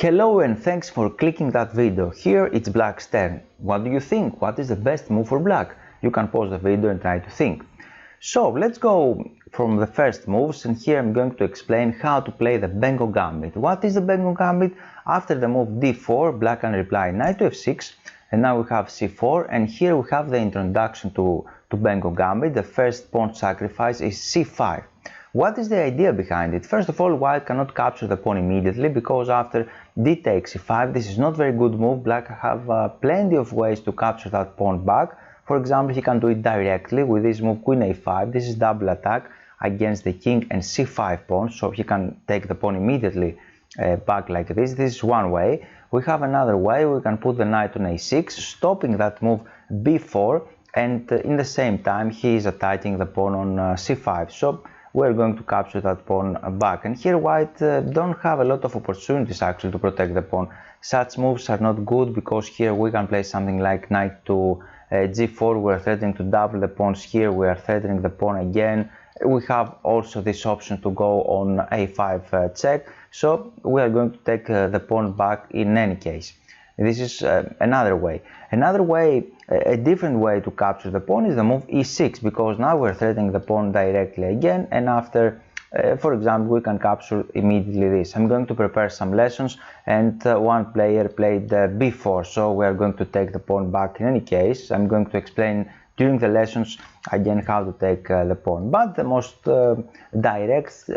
Hello and thanks for clicking that video. Here it's Black's turn. What do you think? What is the best move for Black? You can pause the video and try to think. So let's go from the first moves, and here I'm going to explain how to play the Benko Gambit. What is the Benko Gambit? After the move d4, Black can reply knight to f6, and now we have c4, and here we have the introduction to Benko Gambit. The first pawn sacrifice is c5. What is the idea behind it? First of all, White cannot capture the pawn immediately because after d takes c5, this is not very good move. Black have plenty of ways to capture that pawn back. For example, he can do it directly with this move queen a5. This is double attack against the king and c5 pawn, so he can take the pawn immediately back like this. This is one way. We have another way. We can put the knight on a6, stopping that move b4, and in the same time he is attacking the pawn on c5. So we're going to capture that pawn back. And here White don't have a lot of opportunities actually to protect the pawn. Such moves are not good because here we can play something like knight to g4. We're threatening to double the pawns here. We are threatening the pawn again. We have also this option to go on a5 check. So we are going to take the pawn back in any case. This is another way. Another way, a different way to capture the pawn is the move e6, because now we're threatening the pawn directly again, and after, for example, we can capture immediately this. I'm going to prepare some lessons, and one player played b4, so we are going to take the pawn back in any case. I'm going to explain during the lessons again how to take the pawn, but the most direct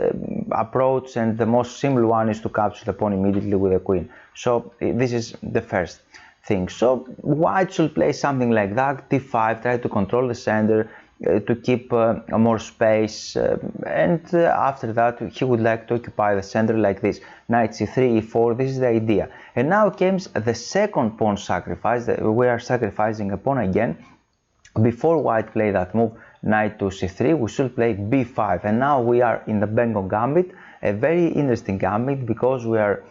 approach and the most simple one is to capture the pawn immediately with the queen. So this is the first thing. So White should play something like that, d5, try to control the center, to keep more space, and after that he would like to occupy the center like this, knight c3, e4. This is the idea. And now comes the second pawn sacrifice. We are sacrificing a pawn again. Before White play that move knight to c3, we should play b5, and now we are in the Benko Gambit, a very interesting gambit because we are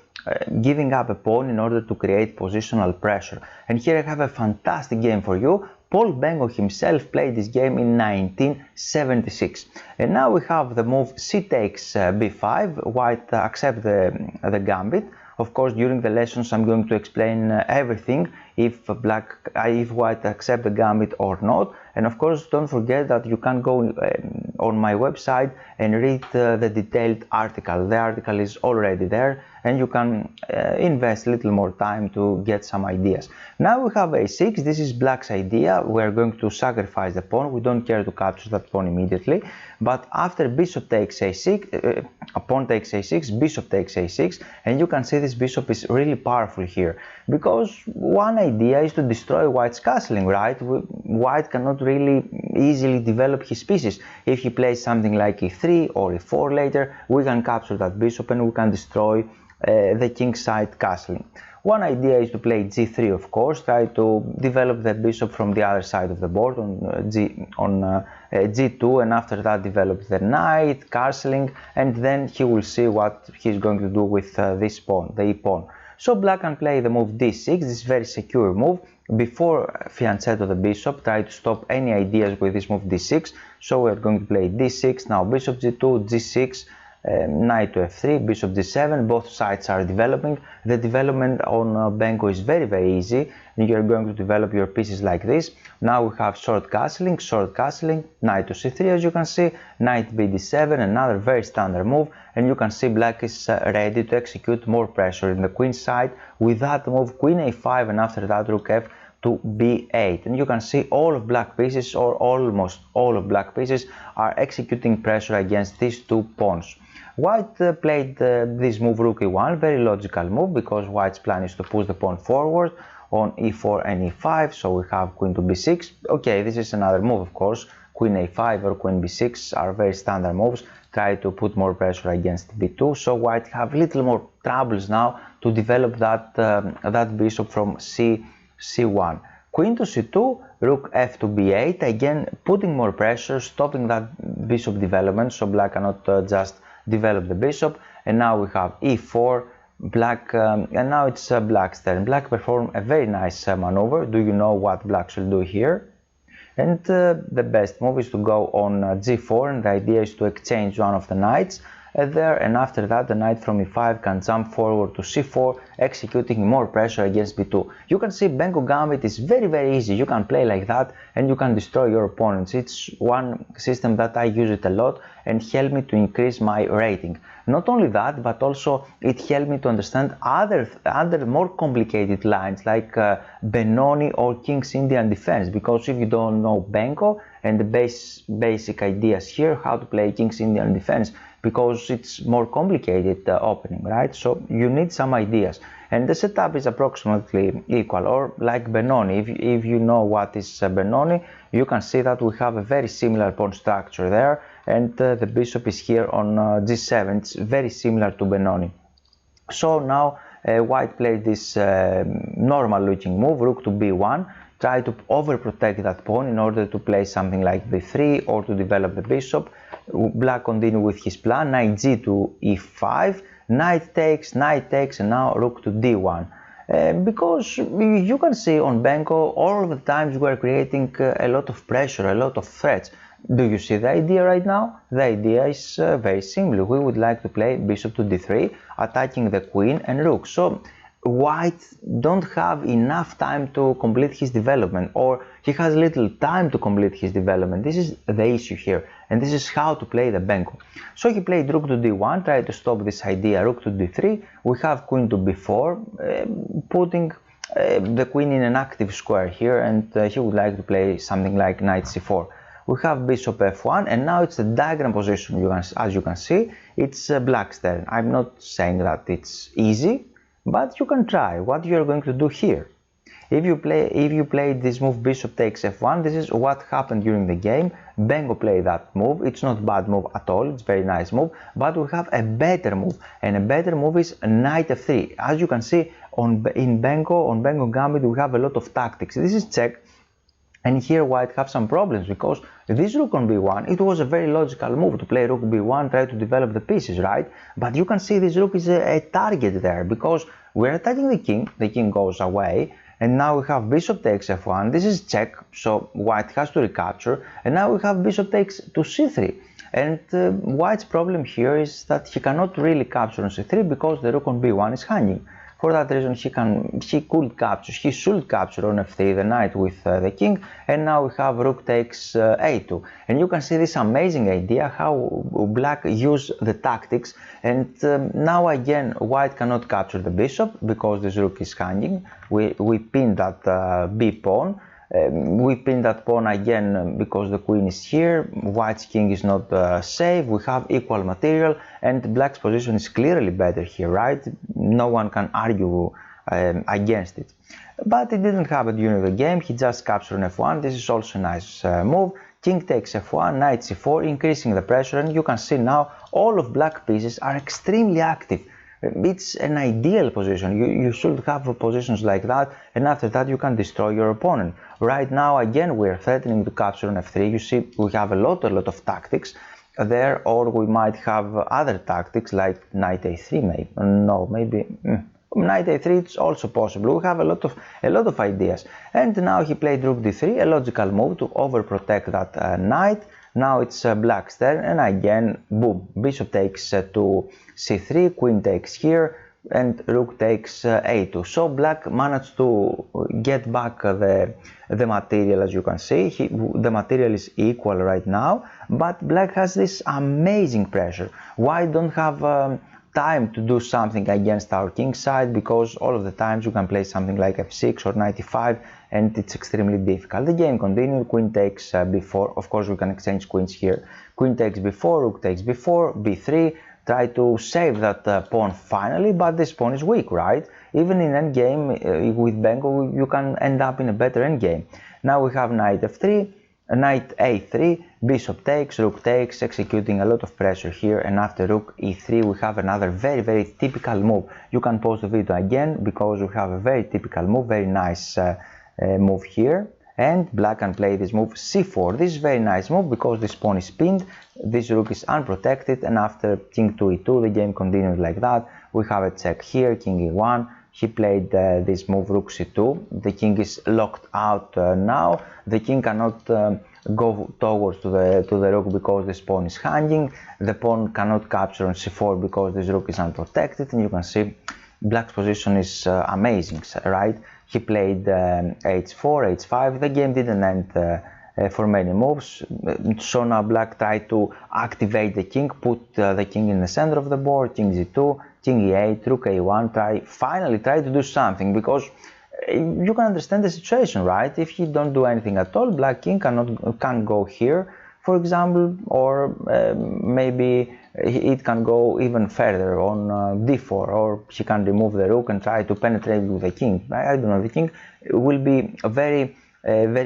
giving up a pawn in order to create positional pressure. And here I have a fantastic game for you. Paul Benko himself played this game in 1976. And now we have the move c takes b5. White accept the gambit. Of course, during the lessons I'm going to explain everything, if White accept the gambit or not. And of course, don't forget that you can go on my website and read the detailed article. The article is already there, and you can invest a little more time to get some ideas. Now we have a6. This is Black's idea. We are going to sacrifice the pawn. We don't care to capture that pawn immediately. But after bishop takes a6, pawn takes a6, bishop takes a6, and you can see this bishop is really powerful here, because one idea is to destroy White's castling, right? White cannot really easily develop his pieces. If he plays something like e3 or e4 later, we can capture that bishop and we can destroy the kingside castling. One idea is to play g3, of course, try to develop the bishop from the other side of the board on g2, and after that develop the knight, castling, and then he will see what he's going to do with this pawn, the e-pawn. So Black can play the move d6, this very secure move. Before fianchetto the bishop, try to stop any ideas with this move d6. So we're going to play d6, now bishop g2, g6, knight to f3, bishop d7. Both sides are developing. The development on Benko is very easy, and you're going to develop your pieces like this. Now we have short castling, knight to c3, as you can see, knight bd7, another very standard move, and you can see Black is ready to execute more pressure in the queen side with that move queen a5, and after that rook f to b8, and you can see all of Black pieces, or almost all of Black pieces, are executing pressure against these two pawns. White played this move rook e1, very logical move, because White's plan is to push the pawn forward on e4 and e5, so we have queen to b6. Okay, this is another move, of course. Queen a5 or queen b6 are very standard moves. Try to put more pressure against b2, so White have little more troubles now to develop that bishop from c1. Queen to c2, rook f to b8, again putting more pressure, stopping that bishop development, so Black cannot just develop the bishop. And now we have e4, Black, and now it's Black's turn. Black performed a very nice maneuver. Do you know what Black should do here? And the best move is to go on g4, and the idea is to exchange one of the knights there, and after that the knight from e5 can jump forward to c4, executing more pressure against b2. You can see Benko Gambit is very easy. You can play like that and you can destroy your opponents. It's one system that I use it a lot and helped me to increase my rating. Not only that, but also it helped me to understand other more complicated lines like Benoni or King's Indian defense, because if you don't know Benko and the basic ideas here, how to play King's Indian defense, because it's more complicated opening, right? So you need some ideas, and the setup is approximately equal, or like Benoni. If you know what is Benoni, you can see that we have a very similar pawn structure there, and the bishop is here on g7. It's very similar to Benoni. So now white played this normal looking move, rook to b1, try to overprotect that pawn in order to play something like b3 or to develop the bishop. Black continued with his plan, knight g to e5, knight takes, and now rook to d1. Because you can see on Benko, all of the times we are creating a lot of pressure, a lot of threats. Do you see the idea right now? The idea is very simple. We would like to play bishop to d3, attacking the queen and rook. So white don't have enough time to complete his development, or he has little time to complete his development. This is the issue here, and this is how to play the Benko. So he played rook to d1, tried to stop this idea, rook to d3. We have queen to b4, putting the queen in an active square here, and he would like to play something like knight c4. We have bishop f1, and now it's the diagram position. As you can see, it's black's turn. I'm not saying that it's easy, but you can try. What you are going to do here? If you play this move bishop takes f1, this is what happened during the game. Benko played that move. It's not a bad move at all. It's a very nice move, but we have a better move, and a better move is knight f3. As you can see on Benko Gambit, we have a lot of tactics. This is check. And here white have some problems, because this rook on b1, it was a very logical move to play rook b1, try to develop the pieces, right? But you can see this rook is a target there, because we're attacking the king goes away, and now we have bishop takes f1, this is check, so white has to recapture, and now we have bishop takes to c3. And white's problem here is that he cannot really capture on c3 because the rook on b1 is hanging. For that reason, he should capture on f3 the knight with the king, and now we have rook takes a2. And you can see this amazing idea how black use the tactics, and now again white cannot capture the bishop because this rook is hanging. We pin that b pawn. We pin that pawn again because the queen is here. White's king is not safe. We have equal material, and black's position is clearly better here, right? No one can argue against it. But it didn't happen during the game. He just captured on f1. This is also a nice move. King takes f1, knight c4, increasing the pressure, and you can see now all of black pieces are extremely active. It's an ideal position. You should have positions like that, and after that you can destroy your opponent. Right now again we are threatening to capture on f3. You see we have a lot of tactics there, or we might have other tactics like knight a3 maybe. Knight a3, it's also possible. We have a lot of ideas. And now he played rook d3, a logical move to overprotect that knight. Now it's black's turn, and again, boom, bishop takes to c3, queen takes here, and rook takes a2. So black managed to get back the material. As you can see, the material is equal right now, but black has this amazing pressure. White don't have time to do something against our king side, because all of the times you can play something like f6 or knight e5, and it's extremely difficult. The game continued. Queen takes b4. Of course we can exchange queens here. Queen takes b4, rook takes b4, b3. Try to save that pawn finally, but this pawn is weak, right? Even in endgame with Benko you can end up in a better endgame. Now we have knight f3, knight a3, bishop takes, rook takes, executing a lot of pressure here, and after rook e3 we have another very typical move. You can pause the video again because we have a very typical move, very nice move here, and black can play this move c4. This is very nice move because this pawn is pinned, this rook is unprotected, and after king to e2 the game continued like that. We have a check here, king e1. He played this move rook c2. The king is locked out now. The king cannot go towards to the rook because this pawn is hanging. The pawn cannot capture on c4 because this rook is unprotected, and you can see black's position is amazing, right? He played h4, h5. The game didn't end for many moves, so now black tried to activate the king, put the king in the center of the board, king g2, king e8, rook a1, finally try to do something, because you can understand the situation, right? If you don't do anything at all, black king can't go here, for example, or maybe it can go even further on d4, or he can remove the rook and try to penetrate with the king. I don't know, the king will be very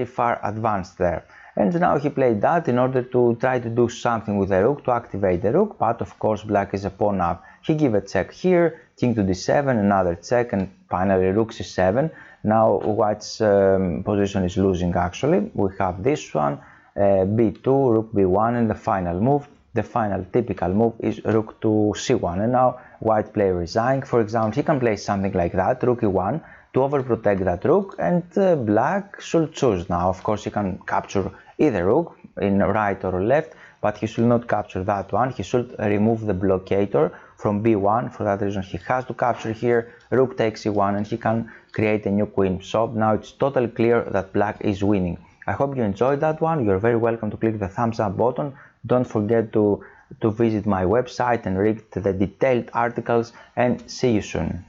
far advanced there. And now he played that in order to try to do something with the rook, to activate the rook, but of course black is a pawn up. He gave a check here, king to d7, another check, and finally rook c7. Now white's position is losing actually. We have this one, b2, rook b1, and the final move, the final typical move is rook to c1. And now white player resign. For example, he can play something like that, rook e1, to overprotect that rook, and black should choose now. Of course, he can capture either rook in right or left, but he should not capture that one. He should remove the blockator from b1. For that reason, he has to capture here, rook takes e1, and he can create a new queen. So now it's totally clear that black is winning. I hope you enjoyed that one. You're very welcome to click the thumbs up button. Don't forget to visit my website and read the detailed articles, and see you soon.